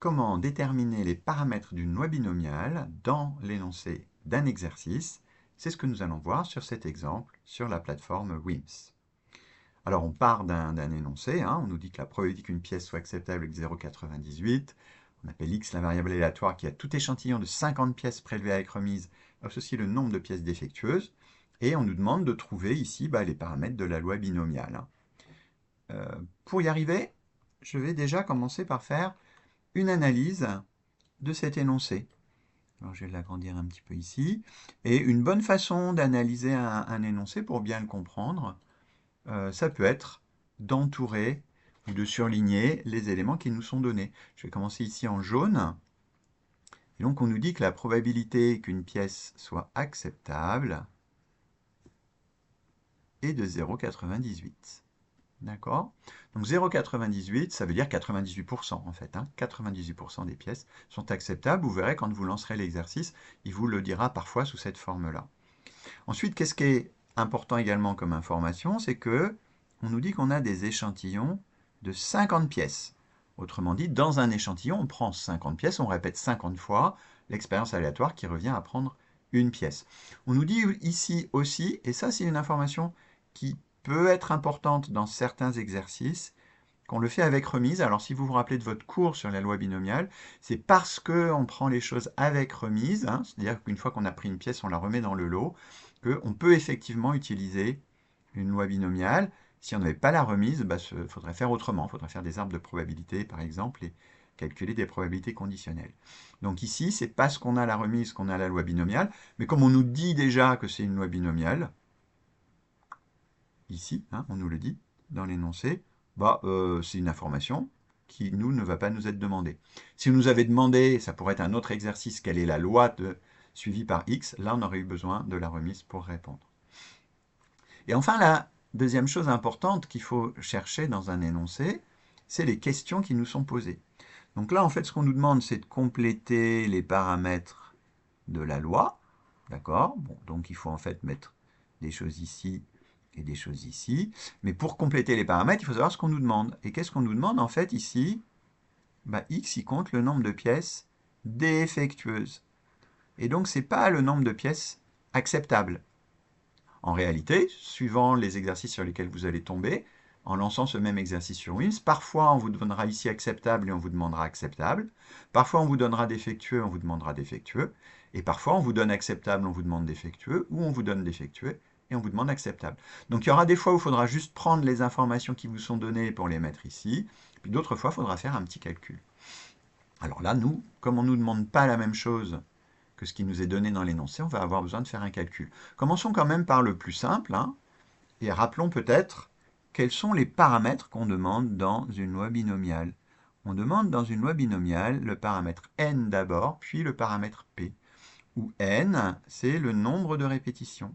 comment déterminer les paramètres d'une loi binomiale dans l'énoncé d'un exercice. C'est ce que nous allons voir sur cet exemple sur la plateforme WIMS. Alors on part d'un énoncé, on nous dit que la probabilité qu'une pièce soit acceptable est de 0,98. On appelle x la variable aléatoire qui a tout échantillon de 50 pièces prélevées avec remise, associé le nombre de pièces défectueuses. Et on nous demande de trouver ici les paramètres de la loi binomiale. Pour y arriver, je vais déjà commencer par faire une analyse de cet énoncé. Alors je vais l'agrandir un petit peu ici. Et une bonne façon d'analyser un énoncé pour bien le comprendre, ça peut être d'entourer ou de surligner les éléments qui nous sont donnés. Je vais commencer ici en jaune. Et donc on nous dit que la probabilité qu'une pièce soit acceptable est de 0,98. D'accord? Donc 0,98, ça veut dire 98% en fait. 98% des pièces sont acceptables. Vous verrez quand vous lancerez l'exercice, il vous le dira parfois sous cette forme-là. Ensuite, qu'est-ce qui est important également comme information? C'est que on nous dit qu'on a des échantillons de 50 pièces. Autrement dit, dans un échantillon, on prend 50 pièces, on répète 50 fois l'expérience aléatoire qui revient à prendre une pièce. On nous dit ici aussi, et ça c'est une information qui peut être importante dans certains exercices, qu'on le fait avec remise. Alors si vous vous rappelez de votre cours sur la loi binomiale, c'est parce qu'on prend les choses avec remise, c'est-à-dire qu'une fois qu'on a pris une pièce, on la remet dans le lot, qu'on peut effectivement utiliser une loi binomiale. Si on n'avait pas la remise, il faudrait faire autrement. Il faudrait faire des arbres de probabilité, par exemple, et calculer des probabilités conditionnelles. Donc ici, c'est parce qu'on a la remise qu'on a la loi binomiale, mais comme on nous dit déjà que c'est une loi binomiale, ici, on nous le dit dans l'énoncé, c'est une information qui, ne va pas nous être demandée. Si on nous avait demandé, ça pourrait être un autre exercice, quelle est la loi suivie par x, là on aurait eu besoin de la remise pour répondre. Et enfin, la deuxième chose importante qu'il faut chercher dans un énoncé, c'est les questions qui nous sont posées. Donc là, en fait, ce qu'on nous demande, c'est de compléter les paramètres de la loi. D'accord? Bon, donc il faut en fait mettre des choses ici et des choses ici. Mais pour compléter les paramètres, il faut savoir ce qu'on nous demande. Et qu'est-ce qu'on nous demande en fait ici? X, il compte le nombre de pièces défectueuses. Et donc, ce n'est pas le nombre de pièces acceptables. En réalité, suivant les exercices sur lesquels vous allez tomber, en lançant ce même exercice sur WIMS, parfois on vous donnera ici acceptable et on vous demandera acceptable. Parfois on vous donnera défectueux, on vous demandera défectueux. Et parfois on vous donne acceptable, on vous demande défectueux, ou on vous donne défectueux et on vous demande acceptable. Donc il y aura des fois où il faudra juste prendre les informations qui vous sont données pour les mettre ici, puis d'autres fois il faudra faire un petit calcul. Alors là, nous, comme on ne nous demande pas la même chose que ce qui nous est donné dans l'énoncé, on va avoir besoin de faire un calcul. Commençons quand même par le plus simple, et rappelons peut-être quels sont les paramètres qu'on demande dans une loi binomiale. On demande dans une loi binomiale le paramètre n d'abord, puis le paramètre p, où n, c'est le nombre de répétitions.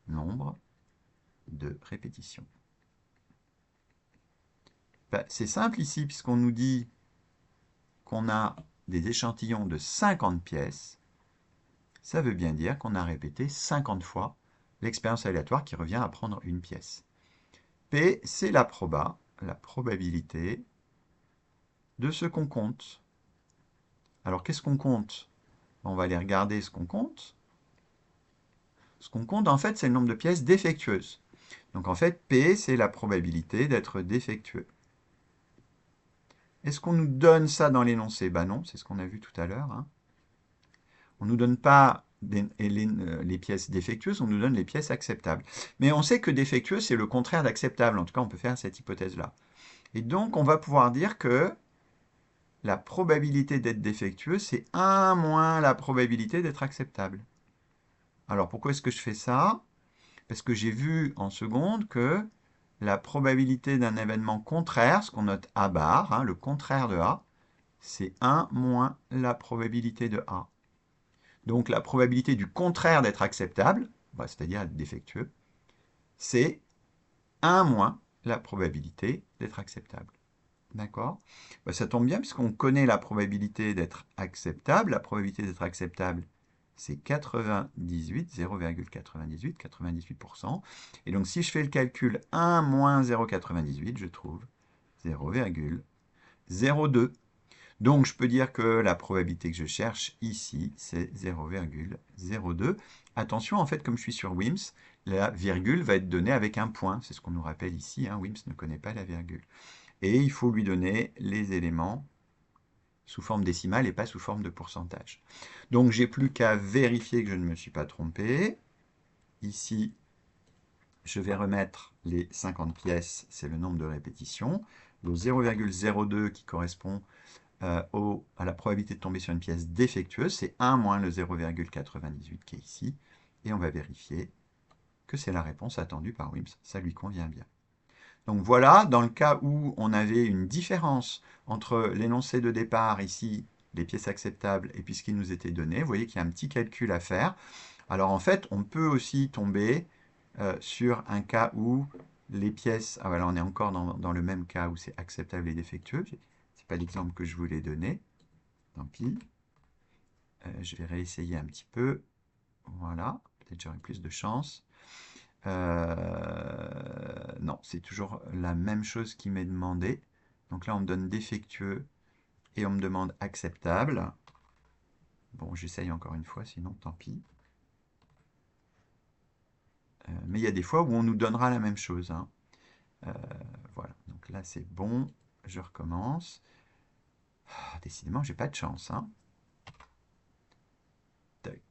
Nombre de répétitions. C'est simple ici, puisqu'on nous dit qu'on a des échantillons de 50 pièces. Ça veut bien dire qu'on a répété 50 fois l'expérience aléatoire qui revient à prendre une pièce. P, c'est la probabilité de ce qu'on compte. Alors, qu'est-ce qu'on compte? On va aller regarder ce qu'on compte. Ce qu'on compte, en fait, c'est le nombre de pièces défectueuses. Donc, en fait, P, c'est la probabilité d'être défectueux. Est-ce qu'on nous donne ça dans l'énoncé? Non, c'est ce qu'on a vu tout à l'heure. On ne nous donne pas les pièces défectueuses, on nous donne les pièces acceptables. Mais on sait que défectueux, c'est le contraire d'acceptable. En tout cas, on peut faire cette hypothèse-là. Et donc, on va pouvoir dire que la probabilité d'être défectueux, c'est 1 moins la probabilité d'être acceptable. Alors, pourquoi est-ce que je fais ça? Parce que j'ai vu en seconde que la probabilité d'un événement contraire, ce qu'on note A bar, le contraire de A, c'est 1 moins la probabilité de A. Donc, la probabilité du contraire d'être acceptable, c'est-à-dire être défectueux, c'est 1 moins la probabilité d'être acceptable. D'accord? Ça tombe bien puisqu'on connaît la probabilité d'être acceptable. La probabilité d'être acceptable, c'est 98, 0,98, 98%. Et donc, si je fais le calcul 1 moins 0,98, je trouve 0,02. Donc, je peux dire que la probabilité que je cherche ici, c'est 0,02. Attention, en fait, comme je suis sur WIMS, la virgule va être donnée avec un point. C'est ce qu'on nous rappelle ici. Hein. WIMS ne connaît pas la virgule. Et il faut lui donner les éléments sous forme décimale et pas sous forme de pourcentage. Donc, j'ai plus qu'à vérifier que je ne me suis pas trompé. Ici, je vais remettre les 50 pièces, c'est le nombre de répétitions. Le 0,02 qui correspond à la probabilité de tomber sur une pièce défectueuse, c'est 1 moins le 0,98 qui est ici. Et on va vérifier que c'est la réponse attendue par WIMS. Ça lui convient bien. Donc voilà, dans le cas où on avait une différence entre l'énoncé de départ, ici, les pièces acceptables, et puis ce qui nous était donné, vous voyez qu'il y a un petit calcul à faire. Alors en fait, on peut aussi tomber sur un cas où les pièces... Ah voilà, on est encore dans le même cas où c'est acceptable et défectueux. Ce n'est pas l'exemple que je voulais donner. Tant pis. Je vais réessayer un petit peu. Voilà, peut-être j'aurai plus de chance. Non, c'est toujours la même chose qui m'est demandé. Donc là, on me donne défectueux et on me demande acceptable. Bon, j'essaye encore une fois, sinon tant pis. Mais il y a des fois où on nous donnera la même chose. Hein. Voilà, donc là c'est bon. Je recommence. Ah, décidément, j'ai pas de chance. Hein. Tac.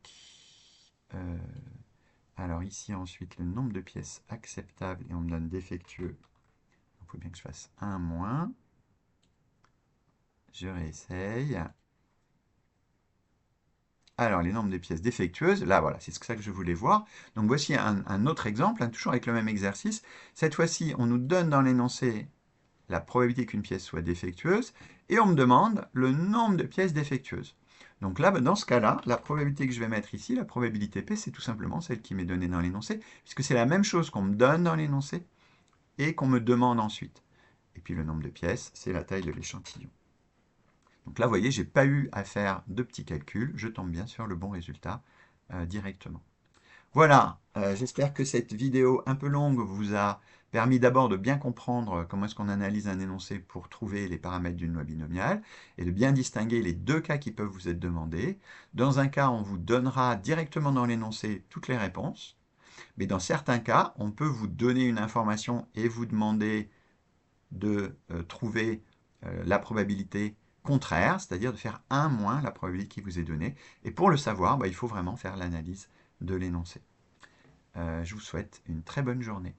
Alors ici ensuite le nombre de pièces acceptables et on me donne défectueux. Il faut bien que je fasse 1 moins. Je réessaye. Alors, les nombres de pièces défectueuses, là, voilà, c'est ça que je voulais voir. Donc, voici un autre exemple, hein, toujours avec le même exercice. Cette fois-ci, on nous donne dans l'énoncé la probabilité qu'une pièce soit défectueuse, et on me demande le nombre de pièces défectueuses. Donc là, dans ce cas-là, la probabilité que je vais mettre ici, la probabilité P, c'est tout simplement celle qui m'est donnée dans l'énoncé, puisque c'est la même chose qu'on me donne dans l'énoncé et qu'on me demande ensuite. Et puis le nombre de pièces, c'est la taille de l'échantillon. Donc là, vous voyez, je n'ai pas eu à faire de petits calculs, je tombe bien sur le bon résultat directement. Voilà, j'espère que cette vidéo un peu longue vous a permis d'abord de bien comprendre comment est-ce qu'on analyse un énoncé pour trouver les paramètres d'une loi binomiale et de bien distinguer les deux cas qui peuvent vous être demandés. Dans un cas, on vous donnera directement dans l'énoncé toutes les réponses, mais dans certains cas, on peut vous donner une information et vous demander de trouver la probabilité contraire, c'est-à-dire de faire 1 moins la probabilité qui vous est donnée. Et pour le savoir, il faut vraiment faire l'analyse de l'énoncé. Je vous souhaite une très bonne journée.